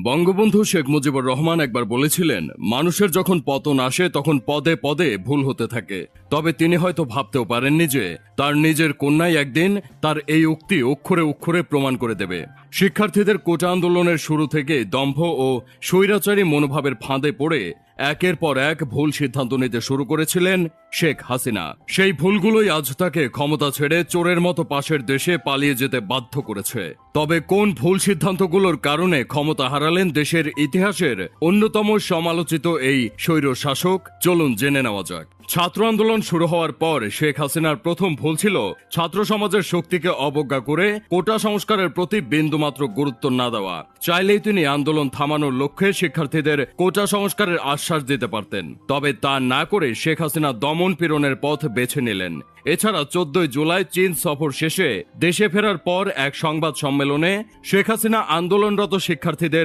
বঙ্গবন্ধু শেখ মুজিবুর রহমান একবার বলেছিলেন, মানুষের যখন পতন আসে তখন পদে পদে ভুল হতে থাকে। তবে তিনি হয়তো ভাবতেও পারেননি যে তার নিজের কন্যাই একদিন তার এই উক্তি অক্ষরে অক্ষরে প্রমাণ করে দেবে। শিক্ষার্থীদের কোটা আন্দোলনের শুরু থেকে দম্ভ ও স্বৈরাচারী মনোভাবের ফাঁদে পড়ে একের পর এক ভুল সিদ্ধান্ত নিতে শুরু করেছিলেন শেখ হাসিনা। সেই ভুলগুলোই আজ তাকে ক্ষমতা ছেড়ে চোরের মতো পাশের দেশে পালিয়ে যেতে বাধ্য করেছে। তবে কোন ভুল সিদ্ধান্তগুলোর কারণে ক্ষমতা হারালেন দেশের ইতিহাসের অন্যতম সমালোচিত এই স্বৈর শাসক, চলুন জেনে নেওয়া যাক। ছাত্র আন্দোলন শুরু হওয়ার পর শেখ হাসিনার প্রথম ভুল ছিল ছাত্র সমাজের শক্তিকে অবজ্ঞা করে কোটা সংস্কারের প্রতি বিন্দুমাত্র গুরুত্ব না দেওয়া। চাইলেই তিনি আন্দোলন থামানোর লক্ষ্যে শিক্ষার্থীদের কোটা সংস্কারের আশ্বাস দিতে পারতেন, তবে তা না করে শেখ হাসিনা দমন পীড়নের পথ বেছে নিলেন। এছাড়া 14 জুলাই চীন সফর শেষে দেশে ফেরার পর এক সংবাদ সম্মেলনে শেখ হাসিনা আন্দোলনরত শিক্ষার্থীদের